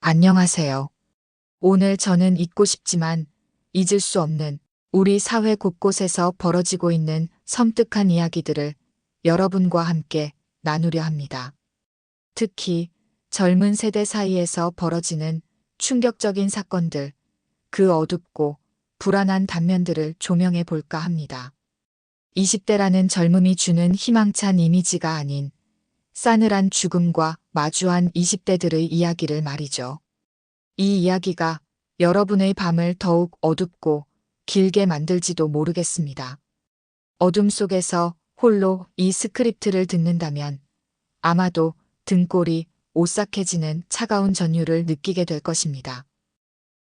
안녕하세요. 오늘 저는 잊고 싶지만 잊을 수 없는 우리 사회 곳곳에서 벌어지고 있는 섬뜩한 이야기들을 여러분과 함께 나누려 합니다. 특히 젊은 세대 사이에서 벌어지는 충격적인 사건들, 그 어둡고 불안한 단면들을 조명해 볼까 합니다. 20대라는 젊음이 주는 희망찬 이미지가 아닌 싸늘한 죽음과 마주한 20대들의 이야기를 말이죠. 이 이야기가 여러분의 밤을 더욱 어둡고 길게 만들지도 모르겠습니다. 어둠 속에서 홀로 이 스크립트를 듣는다면 아마도 등골이 오싹해지는 차가운 전율을 느끼게 될 것입니다.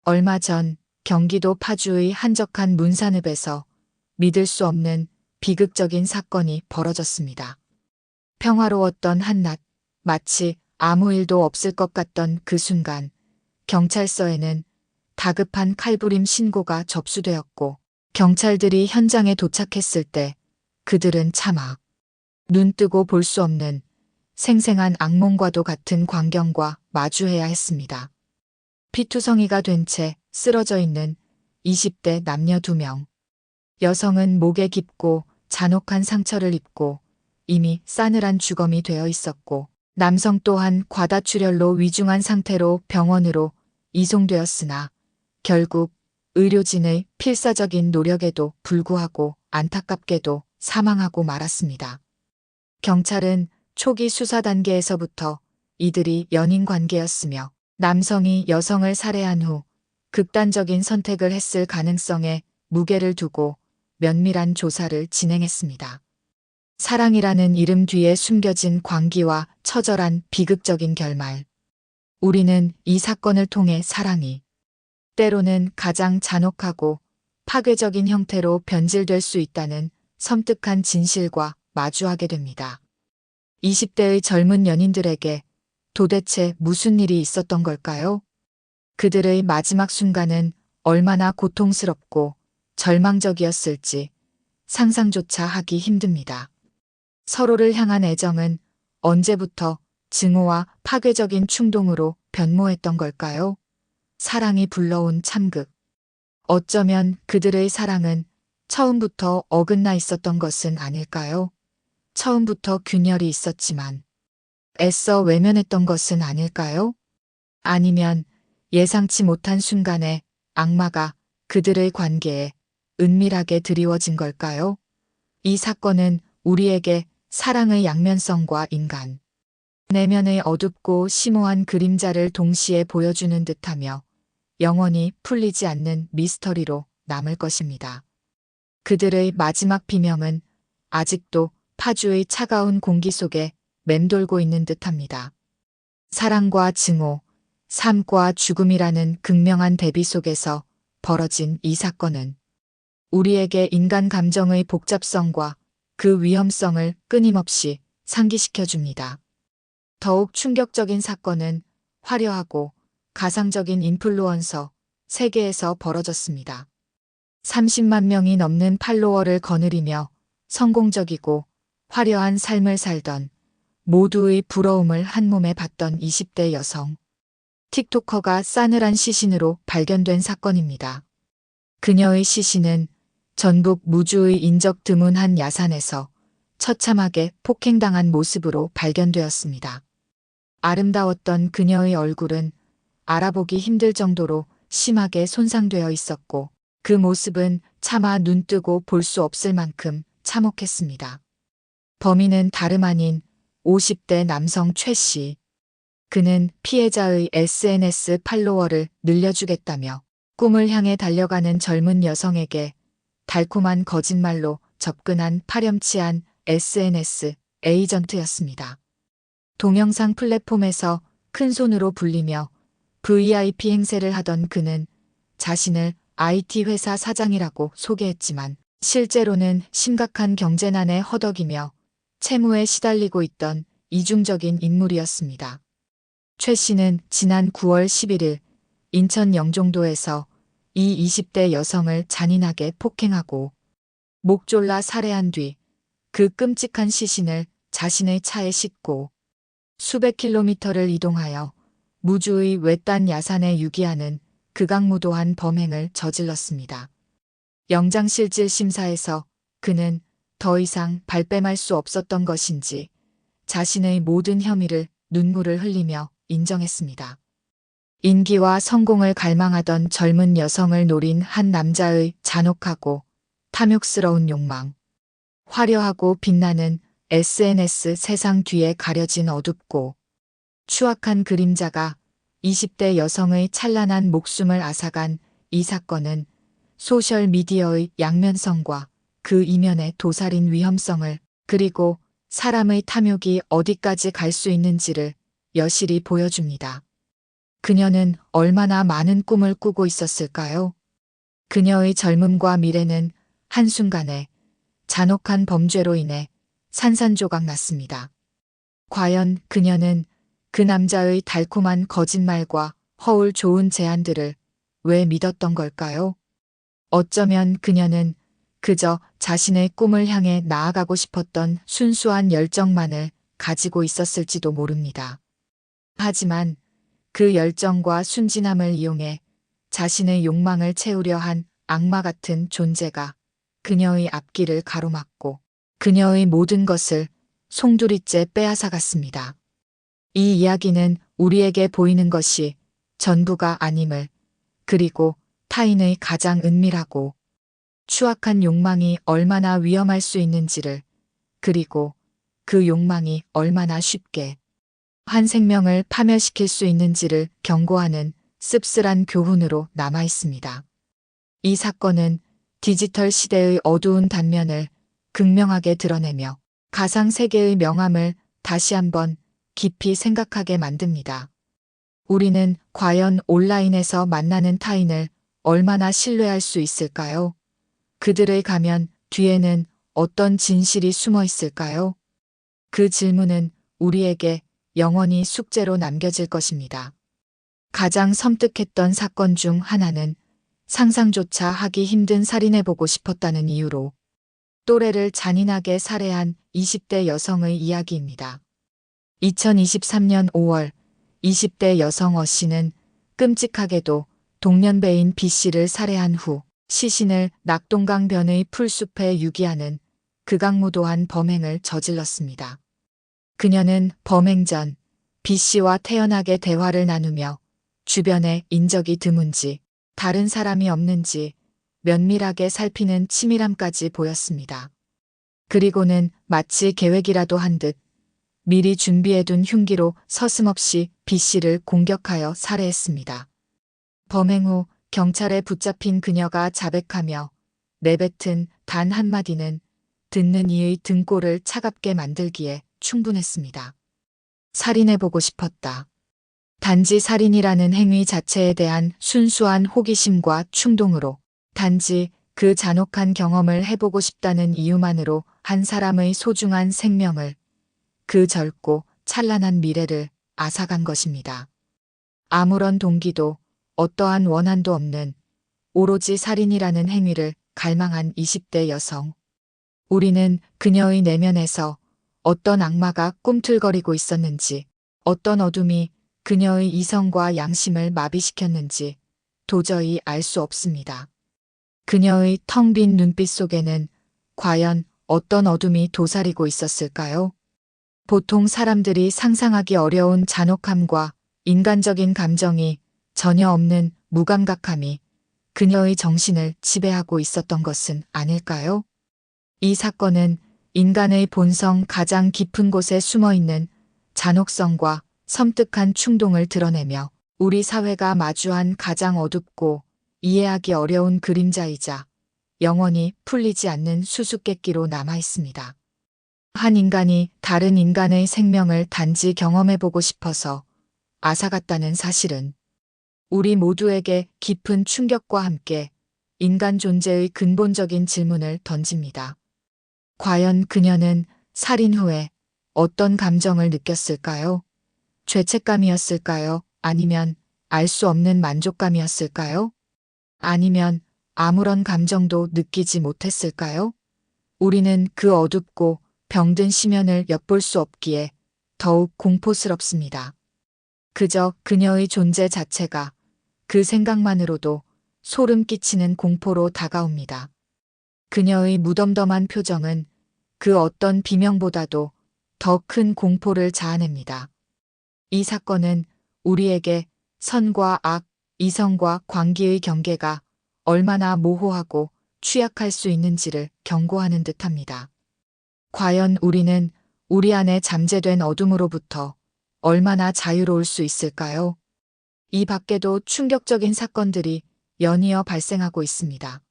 얼마 전 경기도 파주의 한적한 문산읍에서 믿을 수 없는 비극적인 사건이 벌어졌습니다. 평화로웠던 한낮, 마치 아무 일도 없을 것 같던 그 순간, 경찰서에는 다급한 칼부림 신고가 접수되었고, 경찰들이 현장에 도착했을 때 그들은 차마 눈뜨고 볼 수 없는 생생한 악몽과도 같은 광경과 마주해야 했습니다. 피투성이가 된 채 쓰러져 있는 20대 남녀 2명. 여성은 목에 깊고 잔혹한 상처를 입고 이미 싸늘한 주검이 되어 있었고, 남성 또한 과다출혈로 위중한 상태로 병원으로 이송되었으나 결국 의료진의 필사적인 노력에도 불구하고 안타깝게도 사망하고 말았습니다. 경찰은 초기 수사 단계에서부터 이들이 연인 관계였으며 남성이 여성을 살해한 후 극단적인 선택을 했을 가능성에 무게를 두고 면밀한 조사를 진행했습니다. 사랑이라는 이름 뒤에 숨겨진 광기와 처절한 비극적인 결말. 우리는 이 사건을 통해 사랑이 때로는 가장 잔혹하고 파괴적인 형태로 변질될 수 있다는 섬뜩한 진실과 마주하게 됩니다. 20대의 젊은 연인들에게 도대체 무슨 일이 있었던 걸까요? 그들의 마지막 순간은 얼마나 고통스럽고 절망적이었을지 상상조차 하기 힘듭니다. 서로를 향한 애정은 언제부터 증오와 파괴적인 충동으로 변모했던 걸까요? 사랑이 불러온 참극. 어쩌면 그들의 사랑은 처음부터 어긋나 있었던 것은 아닐까요? 처음부터 균열이 있었지만 애써 외면했던 것은 아닐까요? 아니면 예상치 못한 순간에 악마가 그들의 관계에 은밀하게 드리워진 걸까요? 이 사건은 우리에게 사랑의 양면성과 인간, 내면의 어둡고 심오한 그림자를 동시에 보여주는 듯하며 영원히 풀리지 않는 미스터리로 남을 것입니다. 그들의 마지막 비명은 아직도 파주의 차가운 공기 속에 맴돌고 있는 듯합니다. 사랑과 증오, 삶과 죽음이라는 극명한 대비 속에서 벌어진 이 사건은 우리에게 인간 감정의 복잡성과 그 위험성을 끊임없이 상기시켜 줍니다. 더욱 충격적인 사건은 화려하고 가상적인 인플루언서 세계에서 벌어졌습니다. 30만 명이 넘는 팔로워를 거느리며 성공적이고 화려한 삶을 살던 모두의 부러움을 한 몸에 받던 20대 여성. 틱토커가 싸늘한 시신으로 발견된 사건입니다. 그녀의 시신은 전북 무주의 인적 드문 한 야산에서 처참하게 폭행당한 모습으로 발견되었습니다. 아름다웠던 그녀의 얼굴은 알아보기 힘들 정도로 심하게 손상되어 있었고 그 모습은 차마 눈뜨고 볼 수 없을 만큼 참혹했습니다. 범인은 다름 아닌 50대 남성 최 씨. 그는 피해자의 SNS 팔로워를 늘려주겠다며 꿈을 향해 달려가는 젊은 여성에게 달콤한 거짓말로 접근한 파렴치한 SNS 에이전트였습니다. 동영상 플랫폼에서 큰손으로 불리며 VIP 행세를 하던 그는 자신을 IT 회사 사장이라고 소개했지만 실제로는 심각한 경제난에 허덕이며 채무에 시달리고 있던 이중적인 인물이었습니다. 최 씨는 지난 9월 11일 인천 영종도에서 이 20대 여성을 잔인하게 폭행하고 목 졸라 살해한 뒤 그 끔찍한 시신을 자신의 차에 싣고 수백 킬로미터를 이동하여 무주의 외딴 야산에 유기하는 극악무도한 범행을 저질렀습니다. 영장실질 심사에서 그는 더 이상 발뺌할 수 없었던 것인지 자신의 모든 혐의를 눈물을 흘리며 인정했습니다. 인기와 성공을 갈망하던 젊은 여성을 노린 한 남자의 잔혹하고 탐욕스러운 욕망. 화려하고 빛나는 SNS 세상 뒤에 가려진 어둡고 추악한 그림자가 20대 여성의 찬란한 목숨을 앗아간 이 사건은 소셜미디어의 양면성과 그 이면의 도살인 위험성을, 그리고 사람의 탐욕이 어디까지 갈 수 있는지를 여실히 보여줍니다. 그녀는 얼마나 많은 꿈을 꾸고 있었을까요? 그녀의 젊음과 미래는 한순간에 잔혹한 범죄로 인해 산산조각 났습니다. 과연 그녀는 그 남자의 달콤한 거짓말과 허울 좋은 제안들을 왜 믿었던 걸까요? 어쩌면 그녀는 그저 자신의 꿈을 향해 나아가고 싶었던 순수한 열정만을 가지고 있었을지도 모릅니다. 하지만 그 열정과 순진함을 이용해 자신의 욕망을 채우려 한 악마 같은 존재가 그녀의 앞길을 가로막고 그녀의 모든 것을 송두리째 빼앗아갔습니다. 이 이야기는 우리에게 보이는 것이 전부가 아님을, 그리고 타인의 가장 은밀하고 추악한 욕망이 얼마나 위험할 수 있는지를, 그리고 그 욕망이 얼마나 쉽게 한 생명을 파멸시킬 수 있는지를 경고하는 씁쓸한 교훈으로 남아 있습니다. 이 사건은 디지털 시대의 어두운 단면을 극명하게 드러내며 가상 세계의 명암을 다시 한번 깊이 생각하게 만듭니다. 우리는 과연 온라인에서 만나는 타인을 얼마나 신뢰할 수 있을까요? 그들의 가면 뒤에는 어떤 진실이 숨어 있을까요? 그 질문은 우리에게 영원히 숙제로 남겨질 것입니다. 가장 섬뜩했던 사건 중 하나는 상상조차 하기 힘든 살인해보고 싶었다는 이유로 또래를 잔인하게 살해한 20대 여성의 이야기입니다. 2023년 5월 20대 여성 어 씨는 끔찍하게도 동년배인 B 씨를 살해한 후 시신을 낙동강변의 풀숲에 유기하는 극악무도한 범행을 저질렀습니다. 그녀는 범행 전 B 씨와 태연하게 대화를 나누며 주변에 인적이 드문지 다른 사람이 없는지 면밀하게 살피는 치밀함까지 보였습니다. 그리고는 마치 계획이라도 한 듯 미리 준비해둔 흉기로 서슴없이 B 씨를 공격하여 살해했습니다. 범행 후 경찰에 붙잡힌 그녀가 자백하며 내뱉은 단 한마디는 듣는 이의 등골을 차갑게 만들기에 충분했습니다. 살인해보고 싶었다. 단지 살인이라는 행위 자체에 대한 순수한 호기심과 충동으로, 단지 그 잔혹한 경험을 해보고 싶다는 이유만으로 한 사람의 소중한 생명을, 그 젊고 찬란한 미래를 앗아간 것입니다. 아무런 동기도 어떠한 원한도 없는 오로지 살인이라는 행위를 갈망한 20대 여성. 우리는 그녀의 내면에서 어떤 악마가 꿈틀거리고 있었는지, 어떤 어둠이 그녀의 이성과 양심을 마비시켰는지 도저히 알 수 없습니다. 그녀의 텅 빈 눈빛 속에는 과연 어떤 어둠이 도사리고 있었을까요? 보통 사람들이 상상하기 어려운 잔혹함과 인간적인 감정이 전혀 없는 무감각함이 그녀의 정신을 지배하고 있었던 것은 아닐까요? 이 사건은 인간의 본성 가장 깊은 곳에 숨어있는 잔혹성과 섬뜩한 충동을 드러내며 우리 사회가 마주한 가장 어둡고 이해하기 어려운 그림자이자 영원히 풀리지 않는 수수께끼로 남아 있습니다. 한 인간이 다른 인간의 생명을 단지 경험해보고 싶어서 앗아갔다는 사실은 우리 모두에게 깊은 충격과 함께 인간 존재의 근본적인 질문을 던집니다. 과연 그녀는 살인 후에 어떤 감정을 느꼈을까요? 죄책감이었을까요? 아니면 알 수 없는 만족감이었을까요? 아니면 아무런 감정도 느끼지 못했을까요? 우리는 그 어둡고 병든 심연을 엿볼 수 없기에 더욱 공포스럽습니다. 그저 그녀의 존재 자체가 그 생각만으로도 소름 끼치는 공포로 다가옵니다. 그녀의 무덤덤한 표정은 그 어떤 비명보다도 더 큰 공포를 자아냅니다. 이 사건은 우리에게 선과 악, 이성과 광기의 경계가 얼마나 모호하고 취약할 수 있는지를 경고하는 듯합니다. 과연 우리는 우리 안에 잠재된 어둠으로부터 얼마나 자유로울 수 있을까요? 이 밖에도 충격적인 사건들이 연이어 발생하고 있습니다.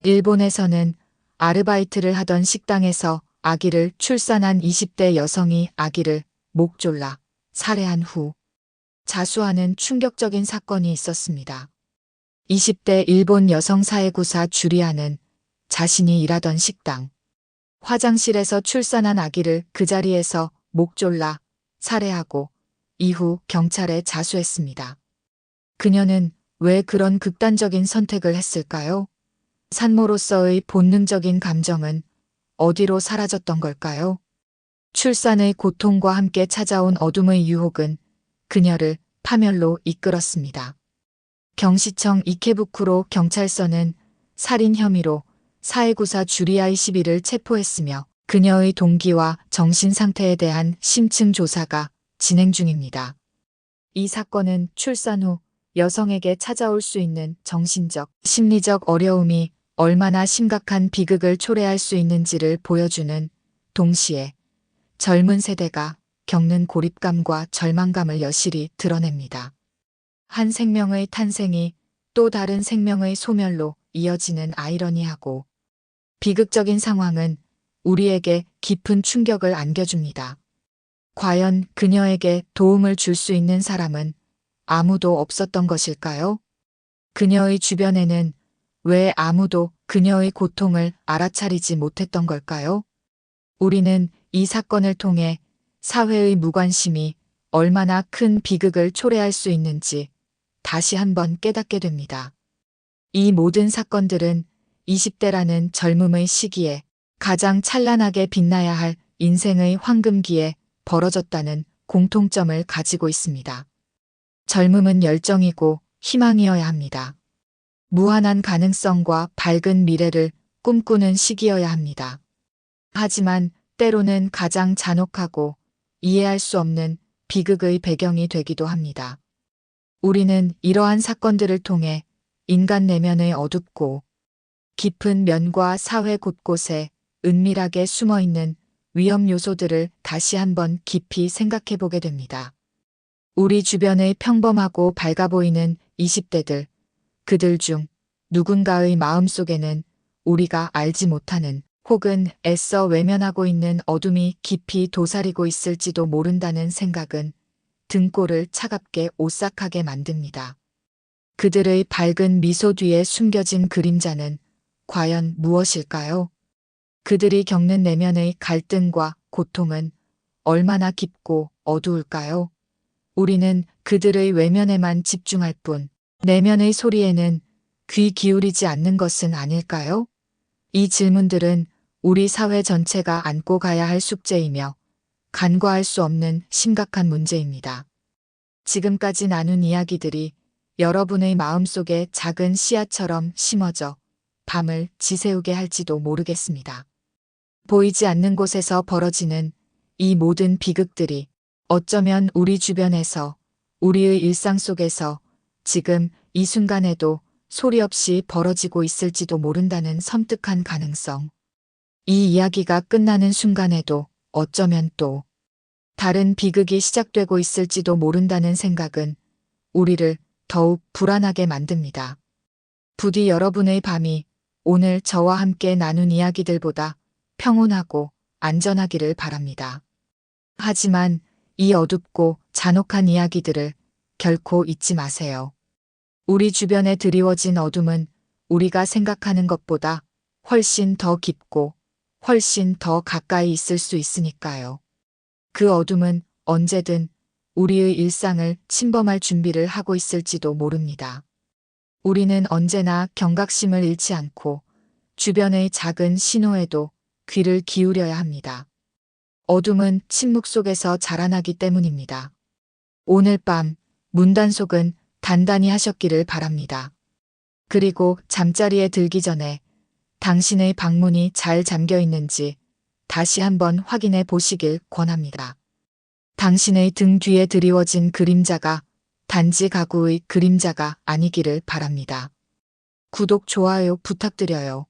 일본에서는 아르바이트를 하던 식당에서 아기를 출산한 20대 여성이 아기를 목 졸라 살해한 후 자수하는 충격적인 사건이 있었습니다. 20대 일본 여성 사회구사 주리아는 자신이 일하던 식당 화장실에서 출산한 아기를 그 자리에서 목 졸라 살해하고 이후 경찰에 자수했습니다. 그녀는 왜 그런 극단적인 선택을 했을까요? 산모로서의 본능적인 감정은 어디로 사라졌던 걸까요? 출산의 고통과 함께 찾아온 어둠의 유혹은 그녀를 파멸로 이끌었습니다. 경시청 이케부쿠로 경찰서는 살인 혐의로 사회구사 주리아이 10일을 체포했으며 그녀의 동기와 정신 상태에 대한 심층 조사가 진행 중입니다. 이 사건은 출산 후 여성에게 찾아올 수 있는 정신적, 심리적 어려움이 얼마나 심각한 비극을 초래할 수 있는지를 보여주는 동시에 젊은 세대가 겪는 고립감과 절망감을 여실히 드러냅니다. 한 생명의 탄생이 또 다른 생명의 소멸로 이어지는 아이러니하고 비극적인 상황은 우리에게 깊은 충격을 안겨줍니다. 과연 그녀에게 도움을 줄 수 있는 사람은 아무도 없었던 것일까요? 그녀의 주변에는 왜 아무도 그녀의 고통을 알아차리지 못했던 걸까요? 우리는 이 사건을 통해 사회의 무관심이 얼마나 큰 비극을 초래할 수 있는지 다시 한번 깨닫게 됩니다. 이 모든 사건들은 20대라는 젊음의 시기에 가장 찬란하게 빛나야 할 인생의 황금기에 벌어졌다는 공통점을 가지고 있습니다. 젊음은 열정이고 희망이어야 합니다. 무한한 가능성과 밝은 미래를 꿈꾸는 시기여야 합니다. 하지만 때로는 가장 잔혹하고 이해할 수 없는 비극의 배경이 되기도 합니다. 우리는 이러한 사건들을 통해 인간 내면의 어둡고 깊은 면과 사회 곳곳에 은밀하게 숨어 있는 위험 요소들을 다시 한번 깊이 생각해 보게 됩니다. 우리 주변의 평범하고 밝아 보이는 20대들, 그들 중 누군가의 마음속에는 우리가 알지 못하는 혹은 애써 외면하고 있는 어둠이 깊이 도사리고 있을지도 모른다는 생각은 등골을 차갑게 오싹하게 만듭니다. 그들의 밝은 미소 뒤에 숨겨진 그림자는 과연 무엇일까요? 그들이 겪는 내면의 갈등과 고통은 얼마나 깊고 어두울까요? 우리는 그들의 외면에만 집중할 뿐 내면의 소리에는 귀 기울이지 않는 것은 아닐까요? 이 질문들은 우리 사회 전체가 안고 가야 할 숙제이며 간과할 수 없는 심각한 문제입니다. 지금까지 나눈 이야기들이 여러분의 마음속에 작은 씨앗처럼 심어져 밤을 지새우게 할지도 모르겠습니다. 보이지 않는 곳에서 벌어지는 이 모든 비극들이 어쩌면 우리 주변에서 우리의 일상 속에서 지금 이 순간에도 소리 없이 벌어지고 있을지도 모른다는 섬뜩한 가능성. 이 이야기가 끝나는 순간에도 어쩌면 또 다른 비극이 시작되고 있을지도 모른다는 생각은 우리를 더욱 불안하게 만듭니다. 부디 여러분의 밤이 오늘 저와 함께 나눈 이야기들보다 평온하고 안전하기를 바랍니다. 하지만 이 어둡고 잔혹한 이야기들을 결코 잊지 마세요. 우리 주변에 드리워진 어둠은 우리가 생각하는 것보다 훨씬 더 깊고 훨씬 더 가까이 있을 수 있으니까요. 그 어둠은 언제든 우리의 일상을 침범할 준비를 하고 있을지도 모릅니다. 우리는 언제나 경각심을 잃지 않고 주변의 작은 신호에도 귀를 기울여야 합니다. 어둠은 침묵 속에서 자라나기 때문입니다. 오늘 밤 문단속은 단단히 하셨기를 바랍니다. 그리고 잠자리에 들기 전에 당신의 방문이 잘 잠겨 있는지 다시 한번 확인해 보시길 권합니다. 당신의 등 뒤에 드리워진 그림자가 단지 가구의 그림자가 아니기를 바랍니다. 구독, 좋아요 부탁드려요.